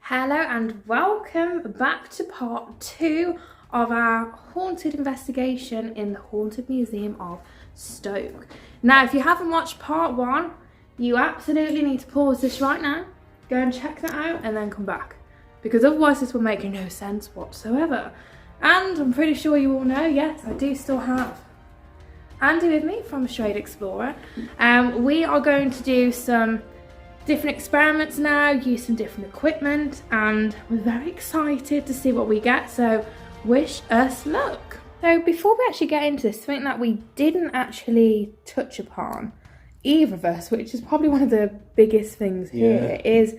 Hello and welcome back to part 2 of our haunted investigation in the Haunted Museum of Stoke. Now, if you haven't watched part 1, you absolutely need to pause this right now, go and check that out and then come back, because otherwise this will make no sense whatsoever. And I'm pretty sure you all know, yes, I do still have Andy with me from Strayed Explorer. We are going to do some different experiments now, use some different equipment, and we're very excited to see what we get, so wish us luck. So before we actually get into this, something that we didn't actually touch upon, either of us, which is probably one of the biggest things here, is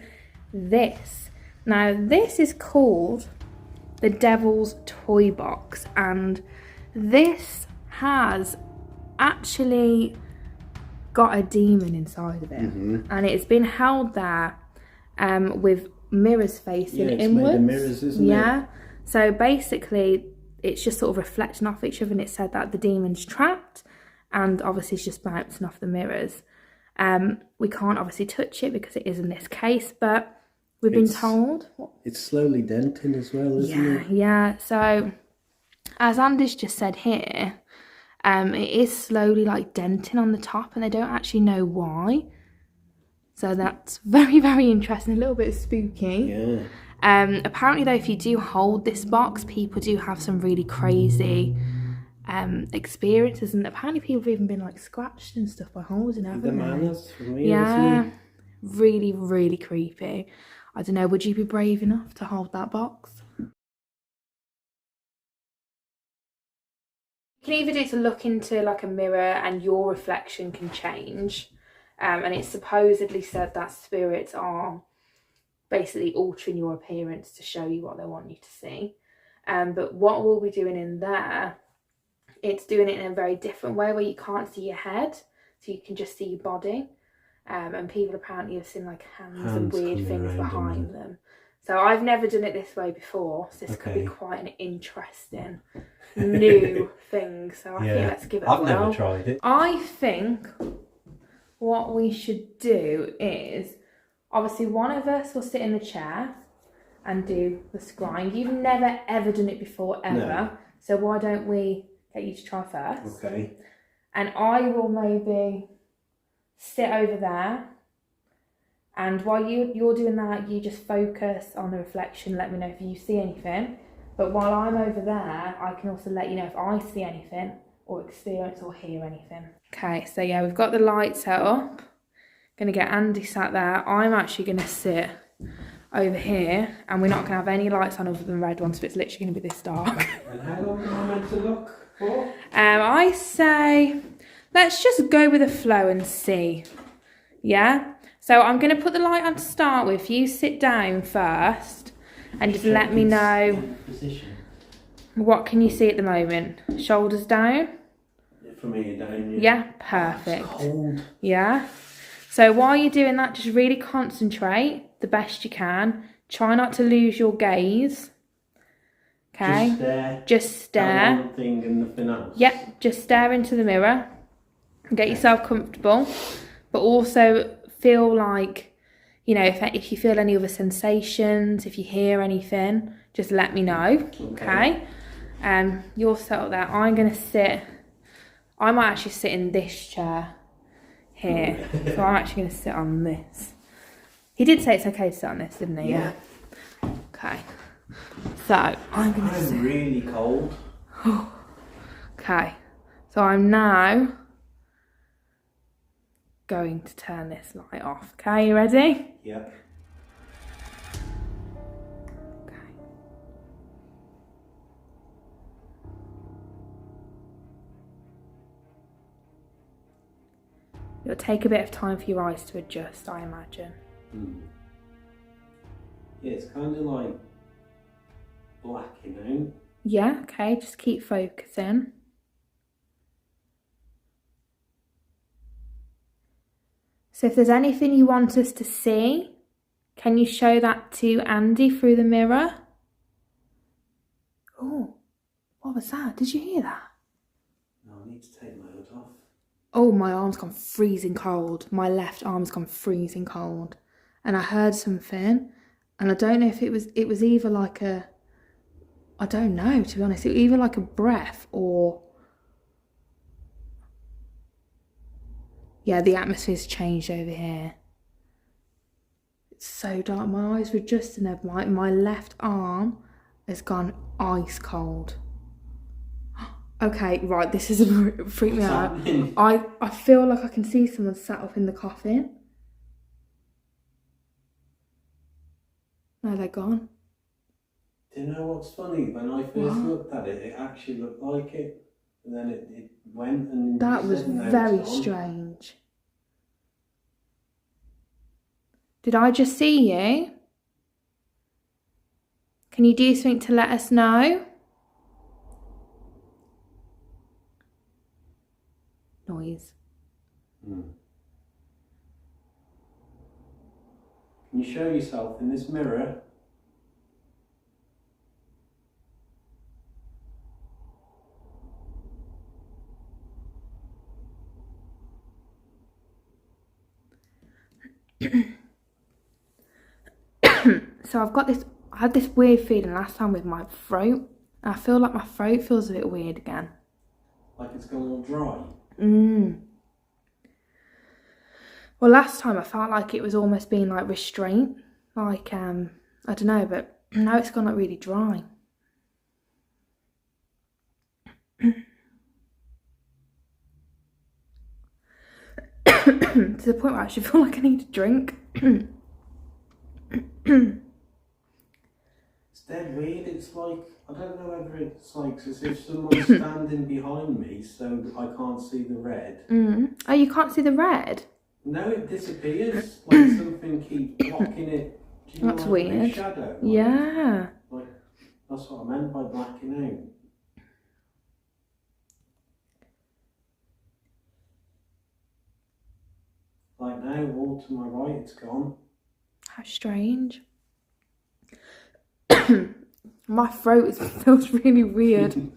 this. Now this is called the Devil's Toy Box, and this has actually got a demon inside of it, and it's been held there with mirrors facing inwards. Made of mirrors, isn't it? So basically it's just sort of reflecting off each other, and it said that the demon's trapped and obviously it's just bouncing off the mirrors. We can't obviously touch it because it is in this case, but we've been told it's slowly denting as well, isn't it? Yeah, so as Andy's just said here, it is slowly like denting on the top, and they don't actually know why. So that's very, very interesting, a little bit spooky. Apparently though, if you do hold this box, people do have some really crazy experiences, and apparently people have even been like scratched and stuff by holding it. The manners for me, really, really creepy. I don't know, would you be brave enough to hold that box? You can either do to look into like a mirror and your reflection can change, and it's supposedly said that spirits are basically altering your appearance to show you what they want you to see. But what we'll be doing in there, it's doing it in a very different way where you can't see your head, so you can just see your body. And people apparently have seen like hands and weird things behind them. So I've never done it this way before, so this could be quite an interesting new thing. So I think let's give it a go. I've never tried it. I think what we should do is, obviously one of us will sit in the chair and do the scrying. You've never ever done it before, ever. No. So why don't we get you to try first? Okay. And I will maybe sit over there. And while you're doing that, you just focus on the reflection, let me know if you see anything. But while I'm over there, I can also let you know if I see anything or experience or hear anything. Okay, so yeah, we've got the light set up. Gonna get Andy sat there. I'm actually gonna sit over here, and we're not gonna have any lights on other than red ones, so it's literally gonna be this dark. And how long am I meant to look for? I say, let's just go with the flow and see. Yeah? So I'm going to put the light on to start with. You sit down first and just let me know. What can you see at the moment? Shoulders down? For me, down. Yeah, perfect. It's cold. Yeah. So while you're doing that, just really concentrate the best you can. Try not to lose your gaze. Okay? Just stare. Just stare. One thing and nothing else. Yep, just stare into the mirror. Get yourself comfortable, but also feel like, you know, if you feel any other sensations, if you hear anything, just let me know. Okay. You'll settle there. I'm gonna sit. I might actually sit in this chair here. So I'm actually gonna sit on this. He did say it's okay to sit on this, didn't he? Yeah. Okay. So I'm gonna sit. I'm really cold. Okay. So I'm now going to turn this light off. Okay, you ready? Yeah. Okay. It'll take a bit of time for your eyes to adjust, I imagine. Yeah, it's kind of like blacking out. Yeah, okay, just keep focusing. So if there's anything you want us to see, can you show that to Andy through the mirror? Oh, what was that? Did you hear that? No, I need to take my hood off. Oh, my arm's gone freezing cold. My left arm's gone freezing cold. And I heard something, And I don't know if it was either like a, I don't know, to be honest. It was either like a breath or, yeah, the atmosphere's changed over here. It's so dark. My eyes were just in there. My left arm has gone ice cold. Okay, right, this is freaked me out. I feel like I can see someone sat up in the coffin. No, they're gone. Do you know what's funny? When I first looked at it, it actually looked like it. And then it went and... That was very strange. Did I just see you? Can you do something to let us know? Noise. Can you show yourself in this mirror? So I had this weird feeling last time with my throat. And I feel like my throat feels a bit weird again. Like it's gone all dry? Well, last time I felt like it was almost being like restraint. Like, I don't know, but now it's gone like really dry. To the point where I actually feel like I need a drink. It's dead weird. It's like, I don't know whether it's like as if someone's standing behind me so I can't see the red. Oh, you can't see the red? No, it disappears. Like something keeps blocking it. Do you know, That's like weird. A big shadow? Like, Yeah. Like, that's what I meant by blacking out. Like now, all to my right, it's gone. How strange. My throat feels really weird.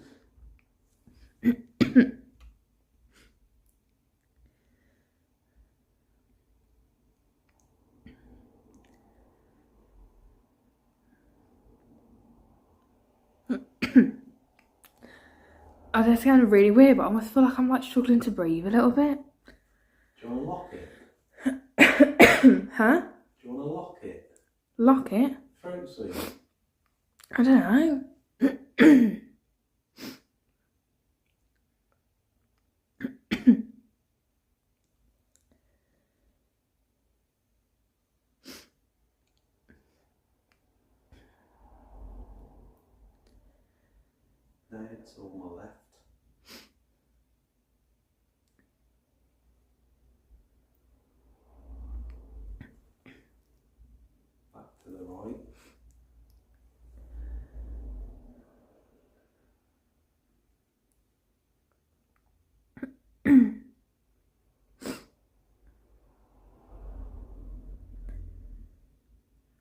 Oh, that's kind of really weird, but I almost feel like I'm like struggling to breathe a little bit. Do you want to lock it? Huh? Do you want to lock it? Lock it? Throat sleep. I don't know. No, it's all my left. Back to the right.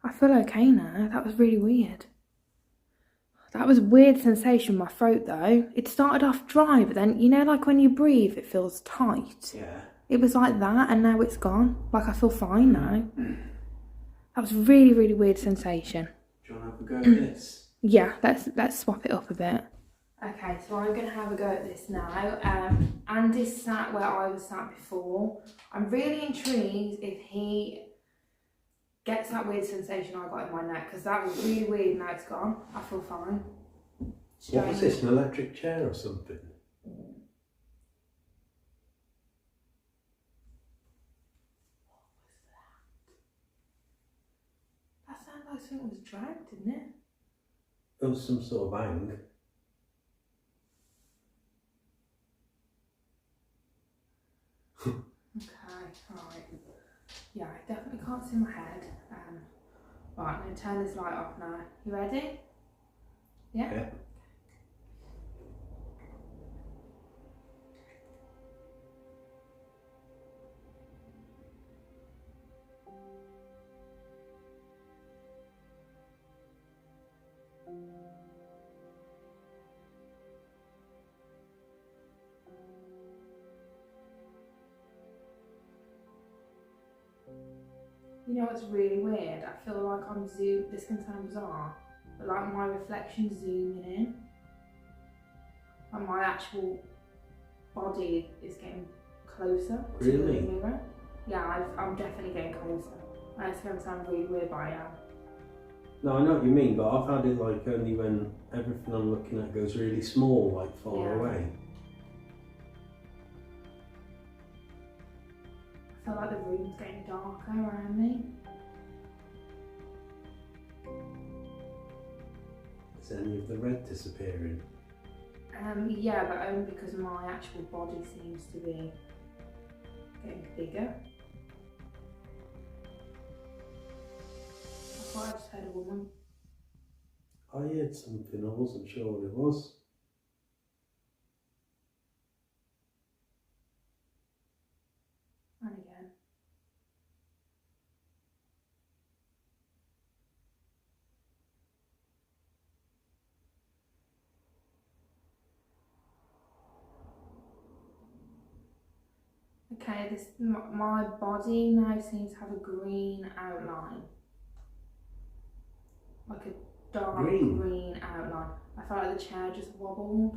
I feel okay now. That was really weird. That was a weird sensation in my throat though. It started off dry, but then, you know, like when you breathe, it feels tight. Yeah. It was like that, and now it's gone. Like I feel fine now. That was a really, really weird sensation. Do you want to have a go at this? Yeah, let's swap it up a bit. Okay, so I'm going to have a go at this now. Andy's sat where I was sat before. I'm really intrigued if he gets that weird sensation I got in my neck, because that was really weird. Now it's gone. I feel fine. What was this, an electric chair or something? That sounded like something was dragged, didn't it? There was some sort of hang. Okay, right. Yeah, I definitely can't see my head. Right, I'm going to turn this light off now. You ready? Yeah? Yeah. You know what's really weird? I feel like I'm zoom. This can sound bizarre, but like my reflection's zooming in, and my actual body is getting closer to the mirror. Yeah, I'm definitely getting closer. And it's going to sound really weird, but I am. No, I know what you mean, but I've had it like only when everything I'm looking at goes really small, like far away. I feel like the room's getting darker around me. Is any of the red disappearing? Yeah, but only because my actual body seems to be getting bigger. I thought I just heard a woman. I heard something, I wasn't sure what it was. And again. Okay, my body now seems to have a green outline. Like a dark green outline. I felt like the chair just wobbled.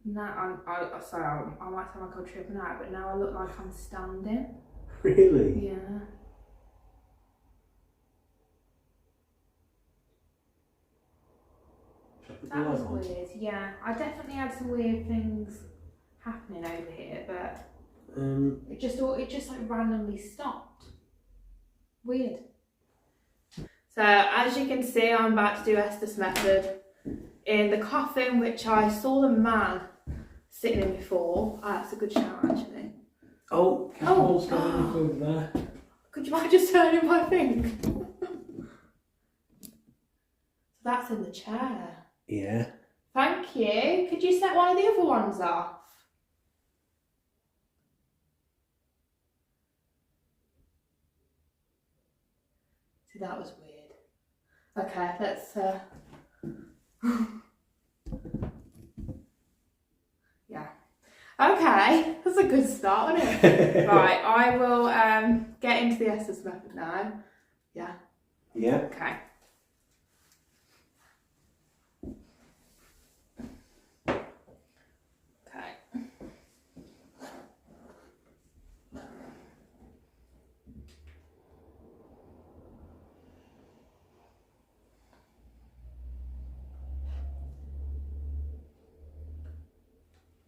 Now sorry, I might sound like I'm tripping out, but now I look like I'm standing. Really? Yeah. That was weird, yeah. I definitely had some weird things happening over here, but it just like randomly stopped. Weird. So as you can see, I'm about to do Estes method in the coffin, which I saw the man sitting in before. Ah, that's a good shout actually. Oh, Carol's going over there. Could you mind just turning my thing? So that's in the chair. Yeah. Thank you. Could you set one of the other ones off? See, that was weird. Okay, let's yeah. Okay, that's a good start, isn't it? Right, I will get into the Estes method now. Yeah. Yeah. Okay.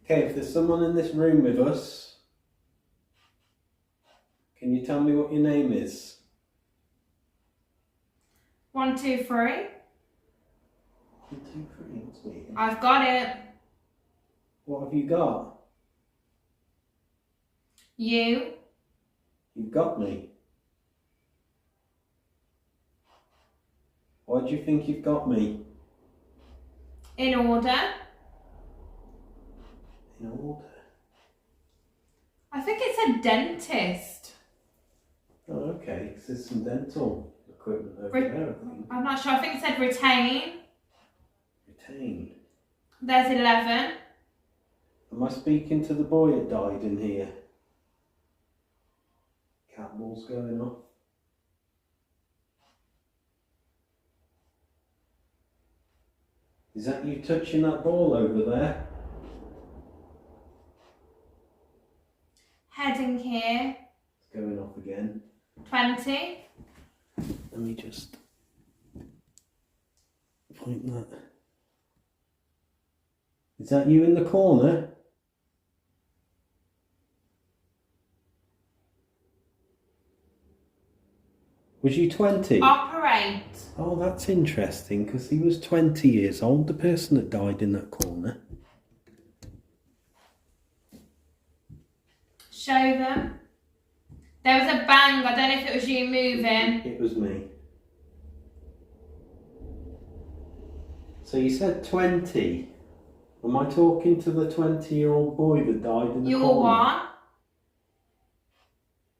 Okay, if there's someone in this room with us, can you tell me what your name is? 1, 2, 3. 1, 2, 3, what's me? I've got it. What have you got? You. You've got me. Why do you think you've got me? In order. In order? I think it said dentist. Oh, okay, because there's some dental equipment over there, I think. I'm not sure, I think it said retain. Retain. There's 11. Am I speaking to the boy that died in here? Cat balls going off. Is that you touching that ball over there? Heading here. It's going off again. 20. Let me just point that. Is that you in the corner? Was you 20? Operate. Oh, that's interesting, because he was 20 years old, the person that died in that corner. Show them. There was a bang, I don't know if it was you moving. It was me. So you said 20. Am I talking to the 20-year-old boy that died in the corner? You're one.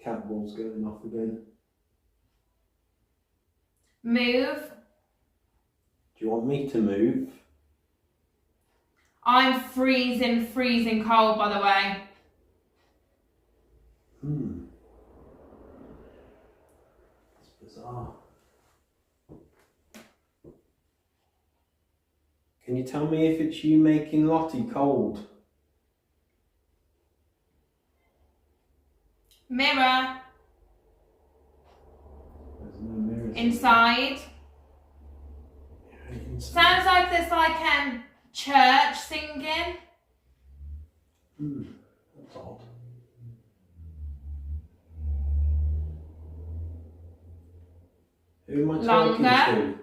Cat ball's going off again. Move. Do you want me to move? I'm freezing cold, by the way. It's bizarre. Can you tell me if it's you making Lottie cold? Mirror. There's no mirrors. Inside. Sounds like there's like church singing. That's odd. Who am I talking to?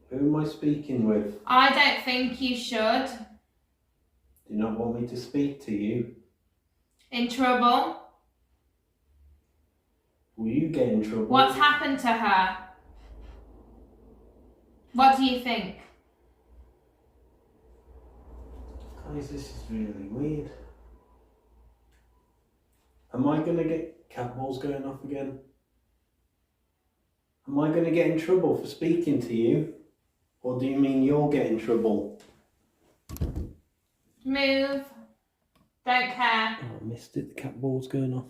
Who am I speaking with? I don't think you should. Do you not want me to speak to you? In trouble? Will you get in trouble? What's happened to her? What do you think? Guys, this is really weird. Am I going to get cat balls going off again? Am I going to get in trouble for speaking to you? Or do you mean you'll get in trouble? Move. Don't care. Oh, I missed it. The cat ball's going off.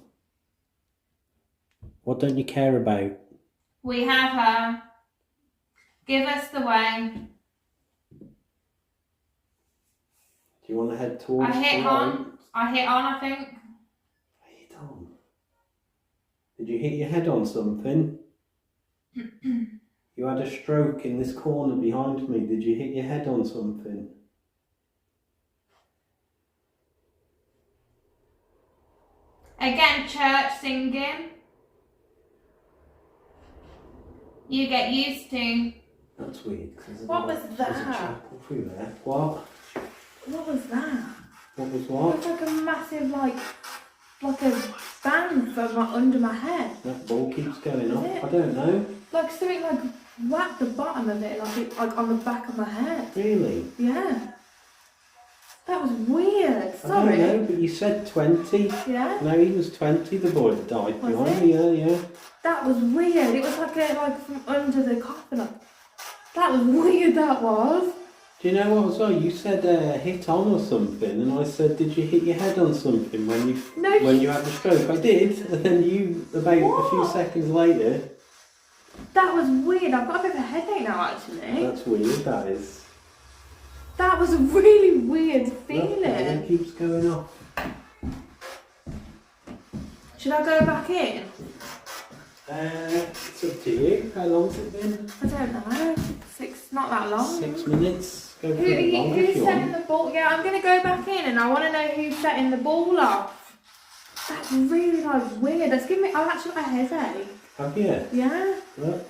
What don't you care about? We have her. Give us the way. Do you want to head towards I hit the on, I think. Hit on? Did you hit your head on something? You had a stroke in this corner behind me. Did you hit your head on something? Again, church singing. You get used to. That's weird. What was There's a that? chapel through there. What? What was that? What was It what? was like a massive, like a bang from under my head. That ball keeps going Is off. it? I don't know. Like something like whacked the bottom of it, like on the back of my head. Really? Yeah. That was weird. I Sorry. don't know, but you said 20. Yeah. No, he was 20, the boy that died Was behind it? me. Yeah. That was weird. It was like from under the coffin. That was weird. That was. Do you know what as well? You said hit on or something, and I said, did you hit your head on something when you had the stroke? I did, and then you, about a few seconds later. That was weird. I've got a bit of a headache now, actually. That's weird, that is. That was a really weird feeling. It keeps going off. Should I go back in? It's up to you. How long's it been? I don't know. Not that long. 6 minutes. Go for it long if Who's you setting want. the ball? Yeah, I'm going to go back in and I want to know who's setting the ball off. That's really weird. That's giving me. I've actually got a headache. Have you? Yeah. What?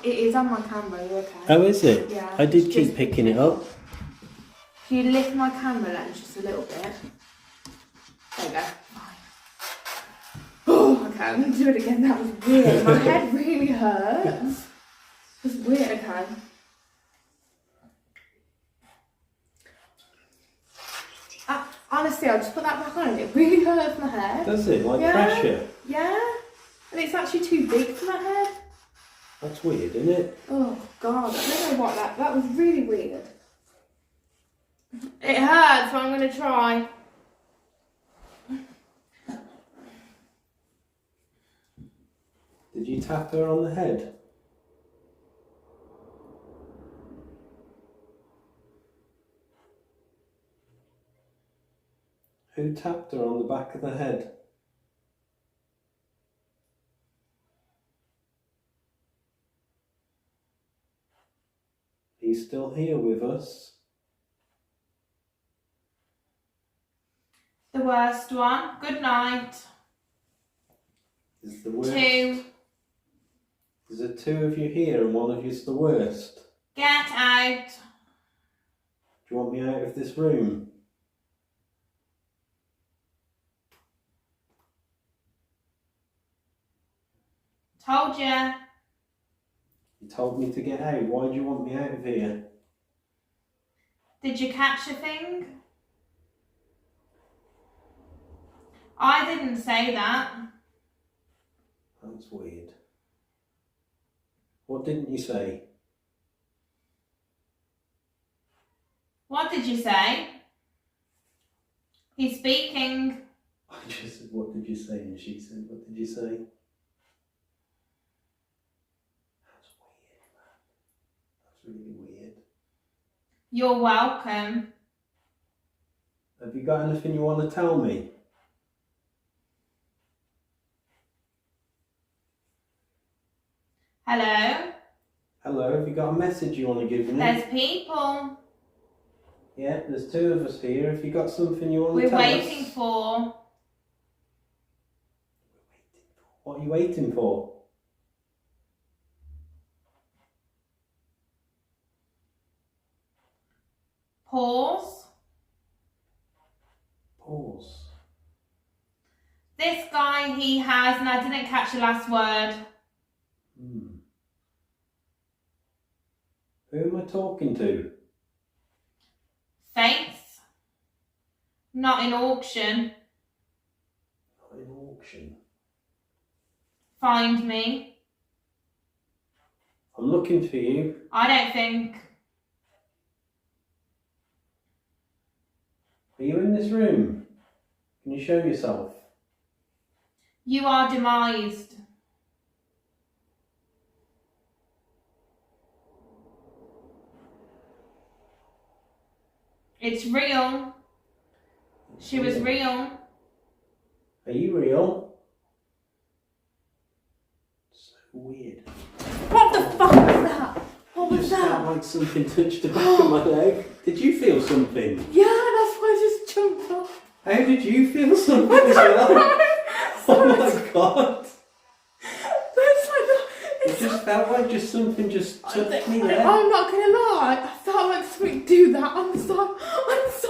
It is on my camera. You okay? Oh, is it? Yeah. I did it's keep just- picking it up. If you lift my camera lens just a little bit. There you go. Oh, okay, I'm going to do it again. That was weird. My head really hurts. It was weird, okay. Honestly, I'll just put that back on and it really hurts my head. Does it? Like Yeah. pressure? Yeah. And it's actually too big for my head. That's weird, isn't it? Oh, God. I don't know what that was really weird. It hurts, so I'm going to try. Did you tap her on the head? Who tapped her on the back of the head? He's still here with us. The worst one. Good night. Is the worst? 2. Is there 2 of you here and one of you's the worst? Get out. Do you want me out of this room? Told ya. You told me to get out. Why do you want me out of here? Did you catch a thing? I didn't say that. That's weird. What didn't you say? What did you say? He's speaking. I just said, what did you say? And she said, what did you say? That's weird, man. That's really weird. You're welcome. Have you got anything you want to tell me? Hello? Hello, have you got a message you want to give me? There's people. Yeah, there's two of us here. Have you got something you want to We're tell us? waiting for. What are you waiting for? Pause. Pause. This guy, he has, and I didn't catch the last word. Who am I talking to? Face. Not in auction. Not in auction. Find me. I'm looking for you. I don't think. Are you in this room? Can you show yourself? You are demised. It's real. She was real. Are you real? So weird. What the fuck was that? What was Just that? felt like something touched the back of my leg. Did you feel something? Yeah, that's why I just jumped off. How did you feel something as well? Oh my god. That's like that. It just felt like just something just touched me there. I'm not gonna lie, I felt like something do that on the side.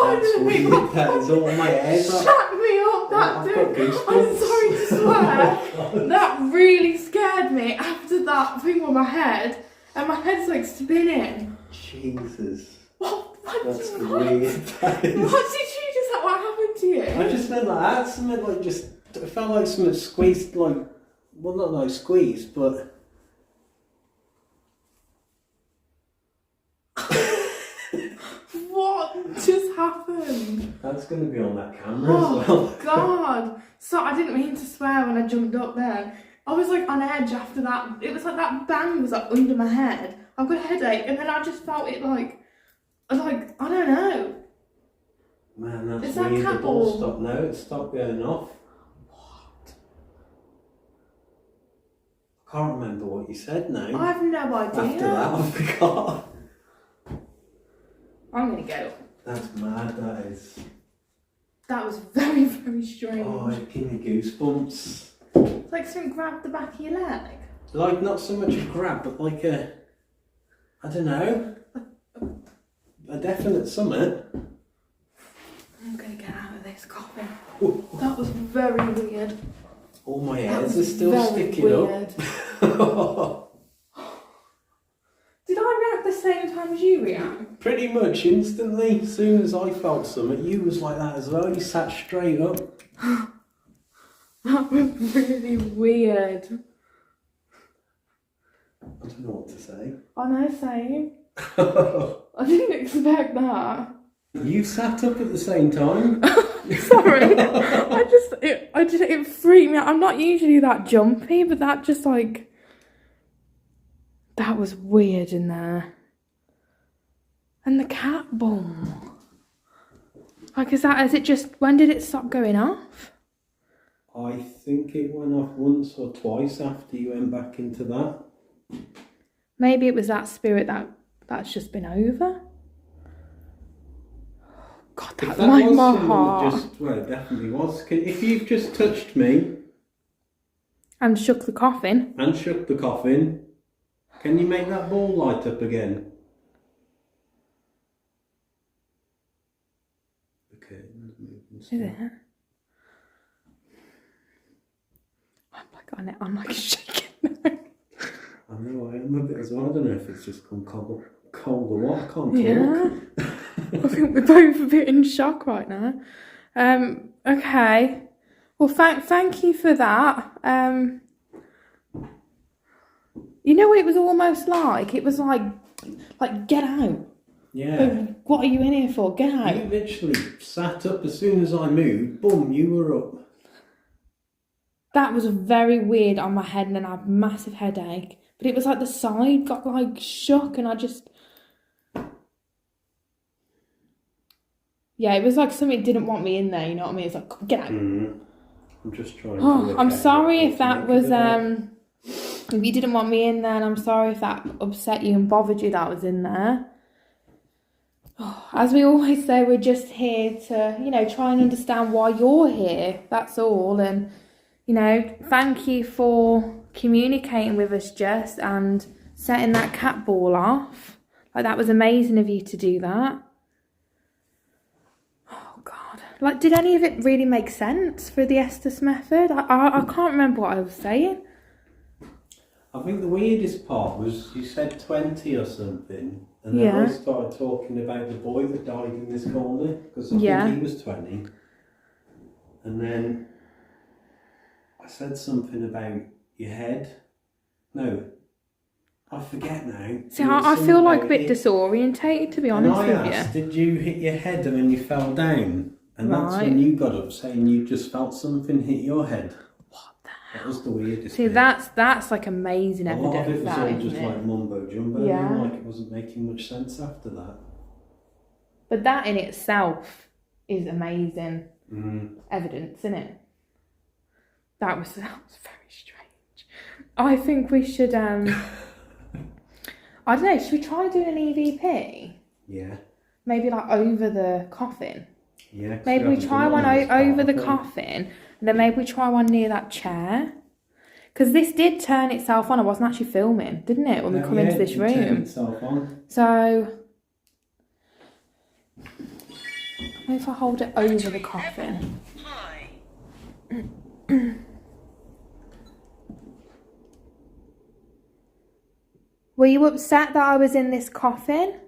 That's weird. That is all my hairs. Shut me up, that I've dude. got goosebumps. I'm sorry to swear. Oh my God. That really scared me after that thing on my head, and my head's like spinning. Jesus. What? That's weird. That is. What did you just? What happened to you? I just felt like that. Something like just. It felt like something squeezed, like. Well, not like squeezed, but. What just happened? That's going to be on that camera as well. Oh God! So I didn't mean to swear when I jumped up there. I was like on edge after that. It was like that bang was like under my head. I've got a headache, and then I just felt it like I don't know. Man, that's Is that weird. The cat ball ball? stopped now. It stopped going off. What? I can't remember what you said now. I have no idea. After that, I forgot. I'm gonna go. That's mad. That is. That was very, very strange. Oh, it gave me goosebumps. It's like something grabbed the back of your leg. Like not so much a grab, but like a. I don't know. A definite summit. I'm gonna get out of this coffin. Ooh. That was very weird. All my That hairs was are still very sticking weird. up. Did I react the same time as you react? Pretty much instantly. As soon as I felt something, you was like that as well. You sat straight up. That was really weird. I don't know what to say. I know, same. I didn't expect that. You sat up at the same time. Sorry. It freaked me out. I'm not usually that jumpy, but that just like... That was weird in there. And the cat bum. Like, is it just... When did it stop going off? I think it went off once or twice after you went back into that. Maybe it was that spirit that's just been over. God, that like my heart. Well, it definitely was. If you've just touched me And shook the coffin. and shook the coffin, can you make that ball light up again? The curtain's moving Is still. it? I'm like shaking now. I know, I am a bit as well. I don't know if it's just gone cold or what. I can't talk. Yeah. I think we're both a bit in shock right now. Okay. Well, thank you for that. You know what it was almost like? It was like get out. Yeah. What are you in here for? Get out. You literally sat up as soon as I moved. Boom, you were up. That was very weird on my head, and then I had a massive headache. But it was like the side got like shook, and I just... Yeah, it was like something didn't want me in there, you know what I mean? It's like, get out. I'm just trying to... Oh, I'm sorry if that was... if you didn't want me in there, and I'm sorry if that upset you and bothered you that I was in there. Oh, as we always say, we're just here to, you know, try and understand why you're here. That's all. And, you know, thank you for communicating with us, Jess, and setting that cat ball off. Like, that was amazing of you to do that. Oh, God. Like, did any of it really make sense for the Estes method? I can't remember what I was saying. I think the weirdest part was you said 20 or something, and then I started talking about the boy that died in this corner, because I think he was 20. And then I said something about your head. No, I forget now. See, I feel like a bit disorientated, to be honest with you. And I asked, did you hit your head and then you fell down? And that's when you got up saying you just felt something hit your head. That was the weirdest. See, that's like amazing evidence. A lot of it was all just it? like mumbo jumbo. Yeah. Like it wasn't making much sense after that. But that in itself is amazing evidence, isn't it? That was very strange. I think we should I don't know, should we try doing an EVP? Yeah. Maybe like over the coffin. Yeah. Maybe we try one over the coffin. And then maybe we try one near that chair. Because this did turn itself on. I wasn't actually filming, didn't it, when we come into this room? It turned itself on. So, maybe if I hold it over the coffin. Were you upset that I was in this coffin?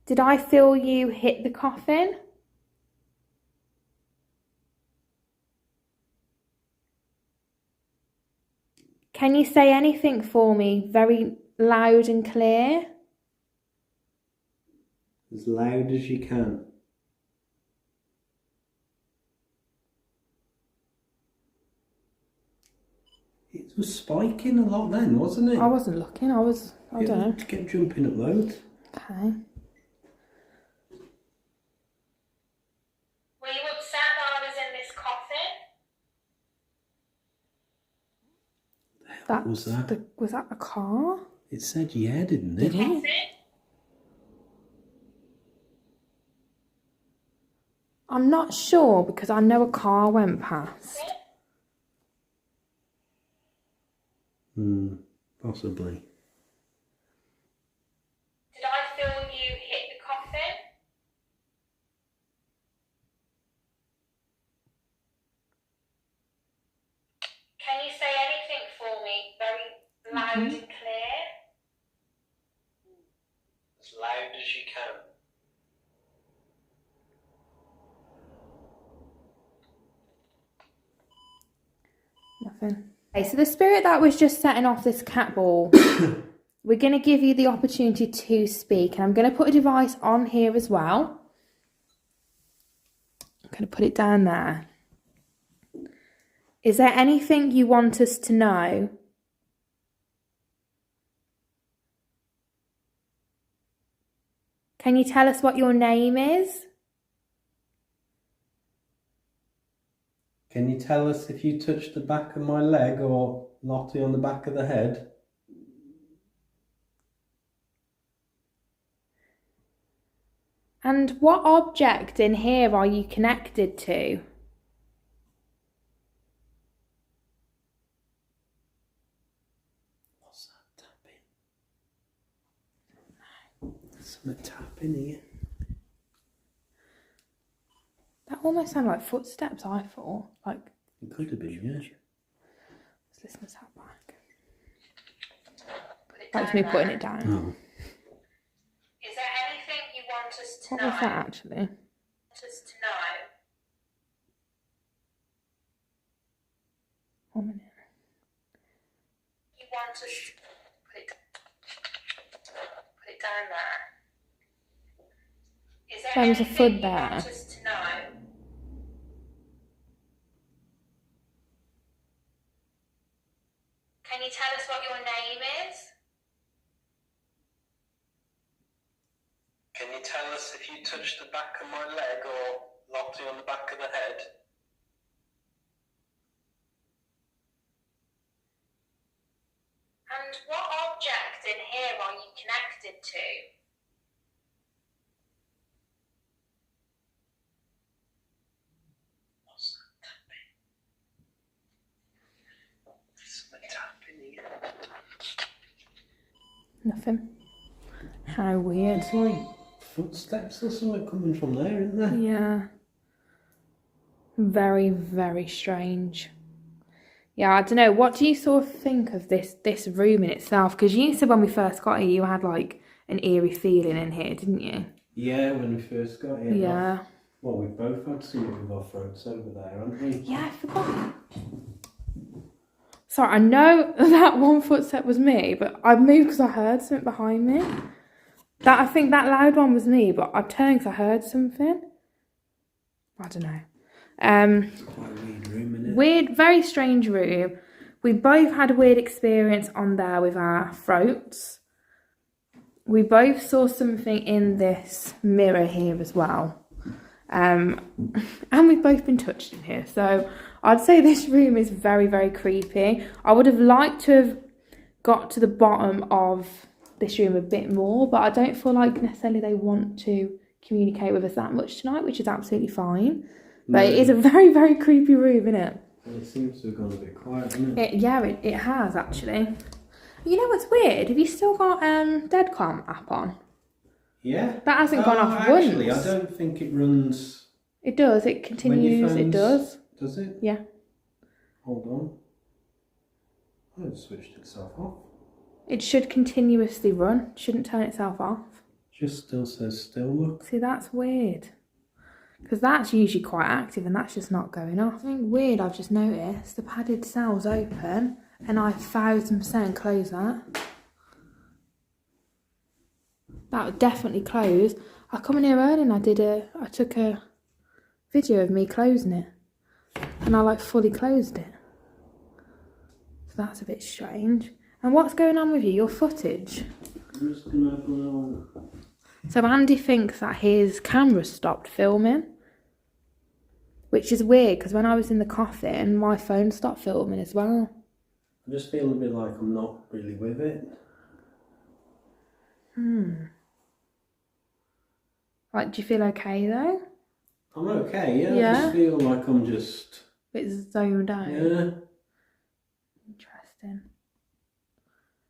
Did I feel you hit the coffin? Can you say anything for me very loud and clear? As loud as you can. It was spiking a lot then, wasn't it? I wasn't looking, I don't know. It kept jumping up loads. Okay. Were you upset that I was in this coffin? What was that? Was that a car? It said yeah, didn't it? Did it? I'm not sure because I know a car went past. Possibly. Did I feel you hit the coffin? Can you say anything for me very loud and clear? As loud as you can. Nothing. Okay, so the spirit that was just setting off this cat ball, we're going to give you the opportunity to speak. And I'm going to put a device on here as well. I'm going to put it down there. Is there anything you want us to know? Can you tell us what your name is? Can you tell us if you touched the back of my leg or Lottie on the back of the head? And what object in here are you connected to? What's that tapping? Something tapping here. That almost sounded like footsteps, I thought. Like, it could have been, yeah. Let's listen to that back. That was me putting it down. Oh. Is there anything you want us to What know? was that actually? Want us to know? 1 minute. You want us to put it down there? Is there There was a anything foot you there. want us to know? Can you tell us what your name is? Can you tell us if you touched the back of my leg or Lottie on the back of the head? And what object in here are you connected to? What's that tapping? There's something tapping here. Nothing. How weird. It's like footsteps or something coming from there, isn't there? Yeah. Very, very strange. Yeah, I don't know. What do you sort of think of this room in itself? Because you said when we first got here, you had like an eerie feeling in here, didn't you? Yeah, when we first got here. Yeah. Well, we both had something with our throats over there, haven't we? Yeah, I forgot. Sorry, I know that one footstep was me, but I moved because I heard something behind me. I think that loud one was me, but I turned because I heard something. I don't know. Quite a weird room, isn't it? Weird, very strange room. We both had a weird experience on there with our throats. We both saw something in this mirror here as well. And we've both been touched in here. So I'd say this room is very, very creepy. I would have liked to have got to the bottom of this room a bit more, but I don't feel like necessarily they want to communicate with us that much tonight, which is absolutely fine. But it is a very, very creepy room, isn't it? Well, it seems to have gone a bit quiet, hasn't it? It has, actually. You know what's weird? Have you still got Deadcom app on? Yeah. That hasn't gone off actually, once. I don't think it runs... It does. It continues. It does. Does it? Yeah. Hold on. Oh, it switched itself off. It should continuously run. It shouldn't turn itself off. Just still says still, look. See, that's weird. Because that's usually quite active and that's just not going off. Something weird I've just noticed. The padded cell's open and I 1000% close that. That would definitely close. I come in here early and I took a video of me closing it. And I like fully closed it. So that's a bit strange. And what's going on with you? Your footage? I'm just going to have a little... So Andy thinks that his camera stopped filming. Which is weird, because when I was in the coffin, my phone stopped filming as well. I just feel a bit like I'm not really with it. Like, do you feel okay though? I'm okay, yeah. Yeah? I just feel like I'm just... A bit zoned out. Yeah. Interesting.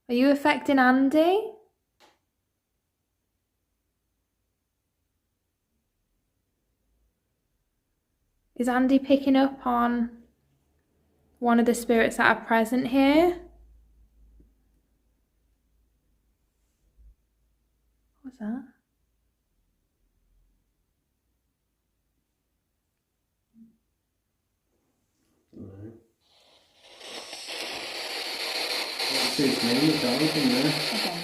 Are you affecting Andy? Is Andy picking up on one of the spirits that are present here? What's that? No. What's his name? The dog in there? Okay.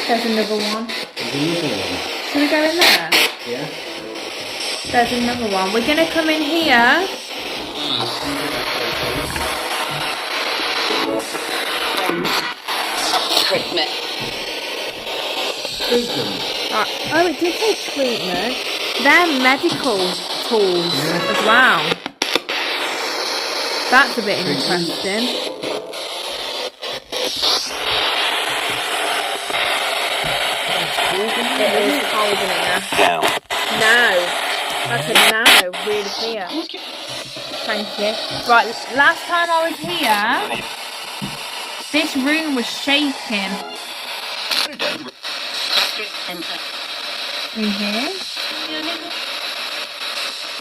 There's another one. Should we go in there? Yeah. There's another one. We're going to come in here. Treatment. Oh, it did say treatment. They're medical tools as well. That's a bit interesting. It is cold in here. No. That's a no. Really clear. Thank you. Right, last time I was here, this room was shaking. In here?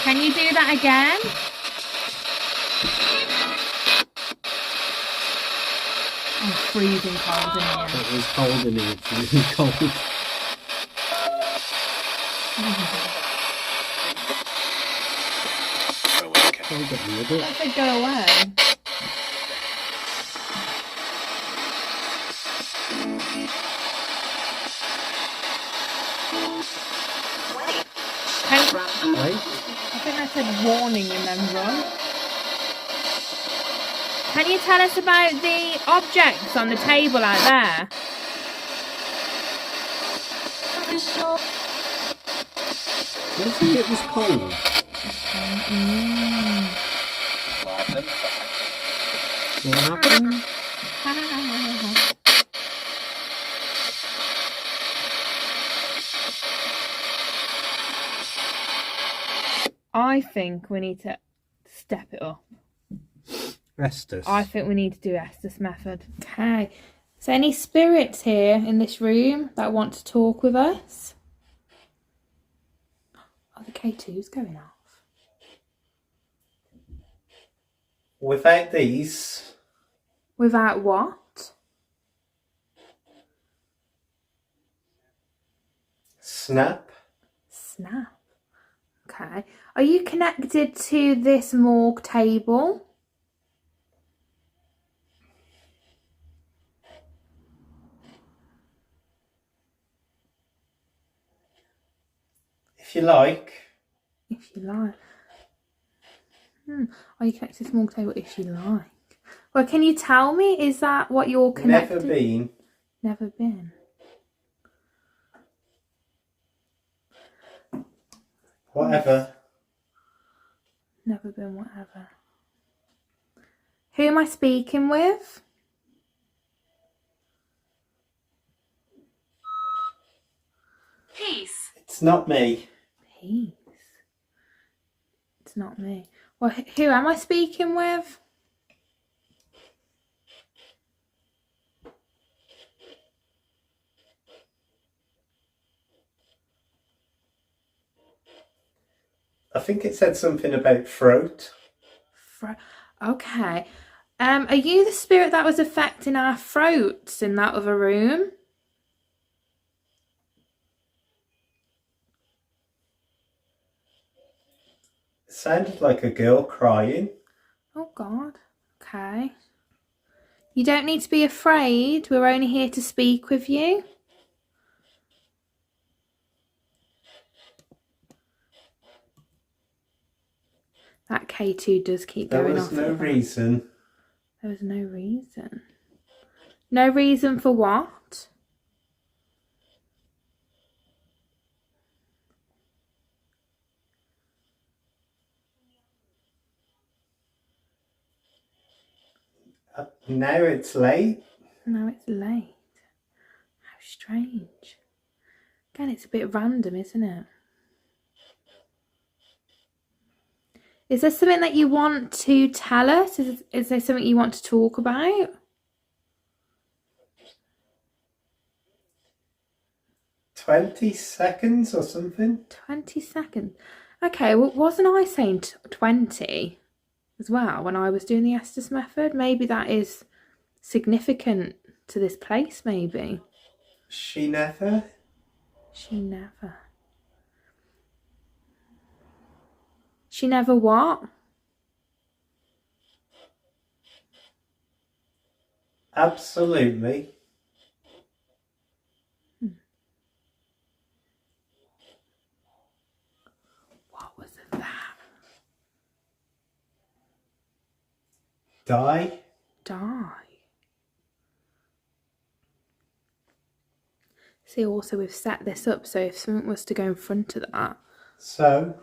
Can you do that again? I'm freezing cold in here. It is cold in here. It's really cold. Let's say go away. Right? I think I said warning and then run. Can you tell us about the objects on the table out there? Did you think it was cold? What happened? I think we need to step it up. Estes. I think we need to do Estes method. Okay. Is there any spirits here in this room that want to talk with us? Oh, the K2's going off. Without these. Without what? Snap. Snap. Okay. Are you connected to this morgue table? If you like. If you like. Are you connected to this morgue table? If you like. Well, can you tell me? Is that what you're connected? Never been. Never been. Whatever. Never been, whatever. Who am I speaking with? Peace. It's not me. Peace. It's not me. Well, who am I speaking with? I think it said something about throat. Okay. Are you the spirit that was affecting our throats in that other room? It sounded like a girl crying. Oh God. Okay. You don't need to be afraid. We're only here to speak with you. That K2 does keep going off. There was no reason. There was no reason. No reason for what? Now it's late. No, it's late. How strange. Again, it's a bit random, isn't it? Is there something that you want to tell us? Is there something you want to talk about? $20 seconds or something? 20 seconds. Okay, well, wasn't I saying 20 as well when I was doing the Estes method? Maybe that is significant to this place, maybe. She never. She never. She never what? Absolutely. What was that? Die. Die. See, also we've set this up so if something was to go in front of that. So.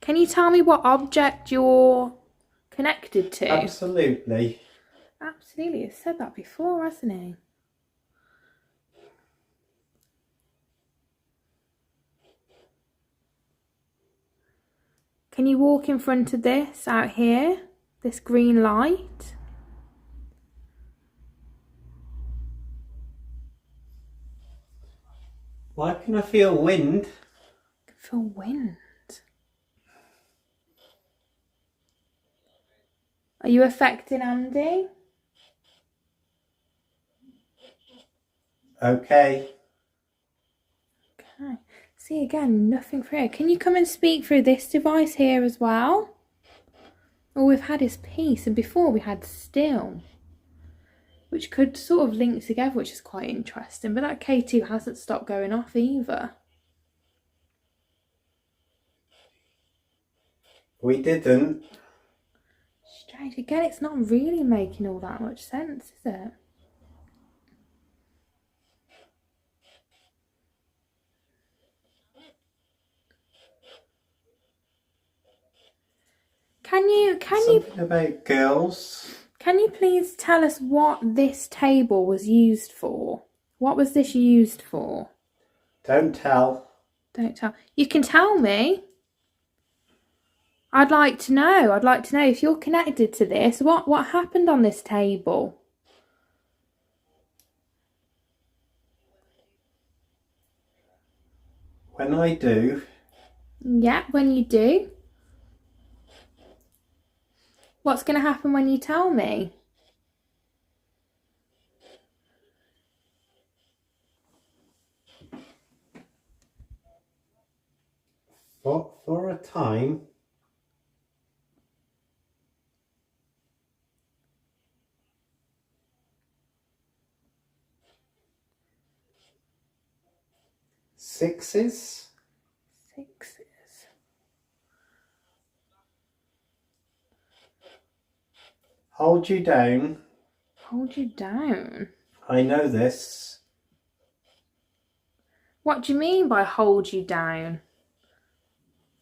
Can you tell me what object you're connected to? Absolutely. Absolutely, he's said that before, hasn't he? Can you walk in front of this out here? This green light? Why can I feel wind? I can feel wind. Are you affecting Andy? Okay. Okay. See, again, nothing for here. Can you come and speak through this device here as well? All we've had is peace, and before we had still, which could sort of link together, which is quite interesting. But that K2 hasn't stopped going off either. We didn't. Strange. Again, it's not really making all that much sense, is it? Something about girls. Can you please tell us what this table was used for? What was this used for? Don't tell. Don't tell. You can tell me. I'd like to know. I'd like to know if you're connected to this. What happened on this table? When I do. Yeah, when you do. What's going to happen when you tell me? For a time. Sixes. Hold you down. Hold you down? I know this. What do you mean by hold you down?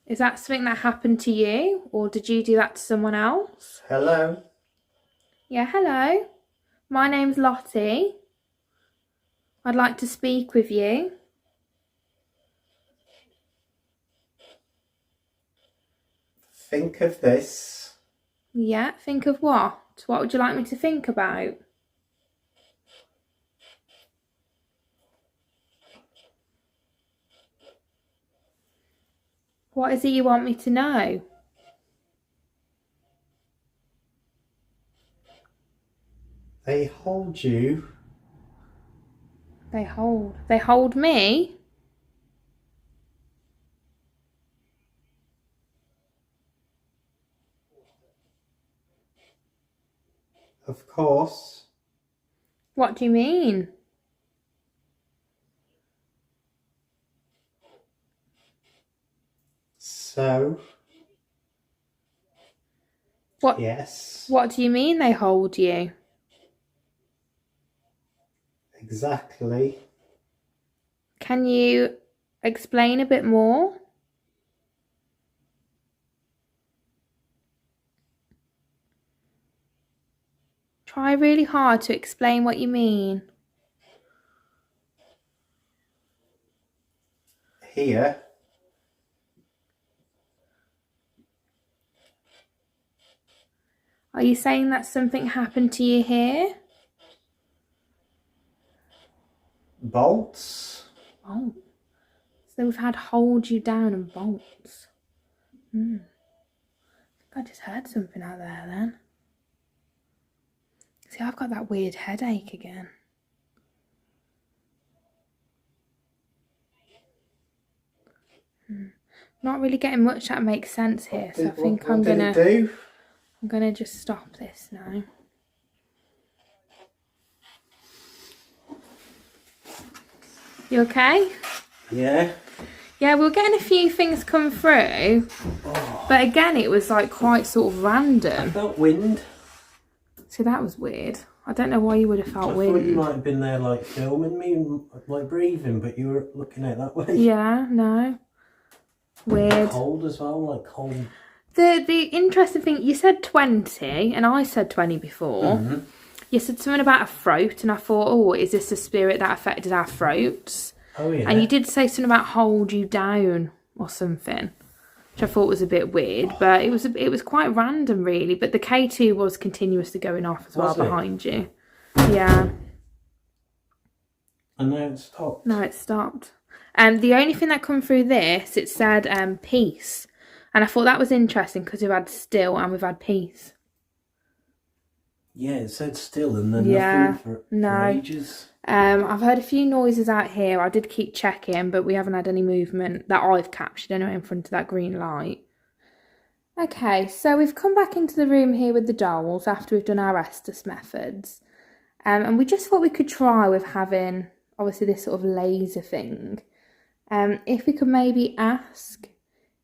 Is that something that happened to you, or did you do that to someone else? Hello. Yeah, hello. My name's Lottie. I'd like to speak with you. Think of this. Yeah, think of what? What would you like me to think about? What is it you want me to know? They hold you. They hold me? Of course. What do you mean? So. What? Yes. What do you mean they hold you? Exactly. Can you explain a bit more? Try really hard to explain what you mean. Here. Are you saying that something happened to you here? Bolts. Oh. So we've had hold you down and bolts. I think I just heard something out there then. See, I've got that weird headache again. Not really getting much that makes sense here, so I think I'm gonna just stop this now. You okay? Yeah. Yeah, we were getting a few things come through, but again, it was like quite sort of random. I felt wind. So that was weird. I don't know why you would have felt wind. I thought you might have been there like filming me and like breathing, but you were looking out that way. Yeah, no. Weird. Cold as well, like cold. The interesting thing, you said 20, and I said 20 before. Mm-hmm. You said something about a throat, and I thought, oh, is this a spirit that affected our throats? Oh, yeah. And you did say something about hold you down or something, which I thought was a bit weird, but it was quite random, really. But the K2 was continuously going off as well behind you. Yeah. And now it stopped. No, it stopped. The only thing that come through this, it said peace. And I thought that was interesting because we've had still and we've had peace. Yeah, it said still and then nothing for ages. I've heard a few noises out here. I did keep checking, but we haven't had any movement that I've captured anyway in front of that green light. Okay, so we've come back into the room here with the dolls after we've done our Estes methods. And we just thought we could try with having, obviously, this sort of laser thing. If we could maybe ask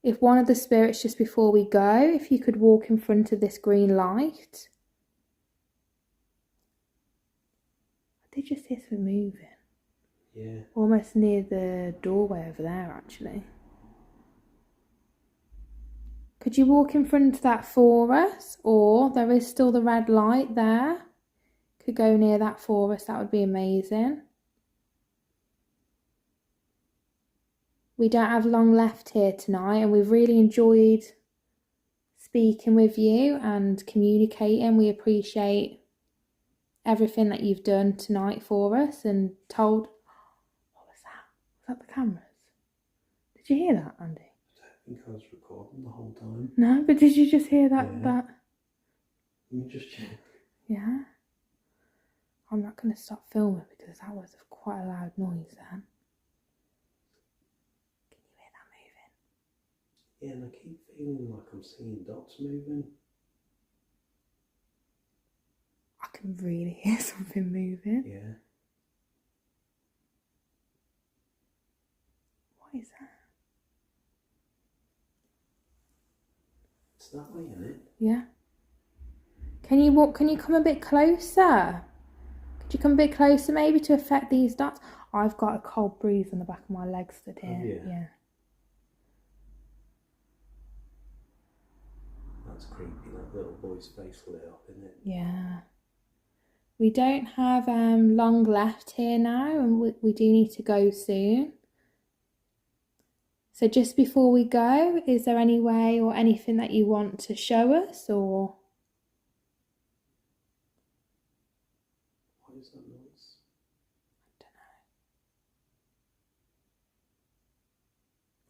if one of the spirits, just before we go, if you could walk in front of this green light. I did just hear something moving. Yeah. Almost near the doorway over there, actually. Could you walk in front of that for us? Or there is still the red light there. Could go near that for us. That would be amazing. We don't have long left here tonight, and we've really enjoyed speaking with you and communicating. We appreciate everything that you've done tonight for us and told. What was that? Was that the cameras? Did you hear that, Andy? I think I was recording the whole time. No, but did you just hear that? Yeah. That? Let me just check. Yeah. I'm not going to stop filming because that was quite a loud noise then. Yeah, and I keep feeling like I'm seeing dots moving. I can really hear something moving. Yeah. What is that? It's that way, isn't it? Yeah. Can you come a bit closer? Could you come a bit closer maybe to affect these dots? I've got a cold breeze on the back of my legs today. Oh, yeah. Yeah. That's creepy, that little boy's face lit up, isn't it? Yeah. We don't have long left here now, and we do need to go soon. So just before we go, is there any way or anything that you want to show us, or? What is that noise? I don't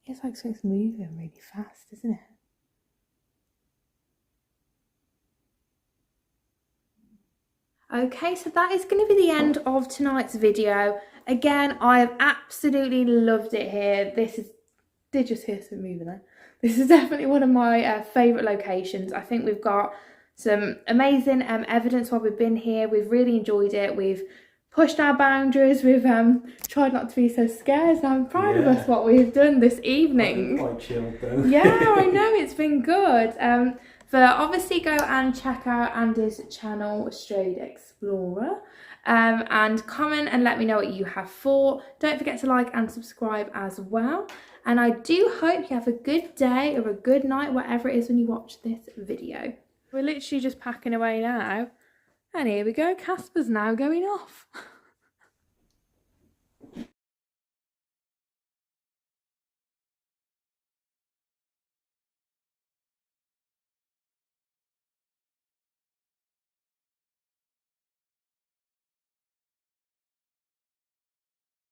know. It's like something's moving really fast, isn't it? Okay, so that is going to be the end of tonight's video. Again, I have absolutely loved it here. Did just hear some moving there. This is definitely one of my favourite locations. I think we've got some amazing evidence while we've been here. We've really enjoyed it. We've pushed our boundaries. We've tried not to be so scared. So I'm proud of us what we've done this evening. Quite chilled though. Yeah, I know, it's been good. But obviously go and check out Andy's channel, Strayed Explorer, and comment and let me know what you have thought. Don't forget to like and subscribe as well. And I do hope you have a good day or a good night, whatever it is when you watch this video. We're literally just packing away now. And here we go, Casper's now going off.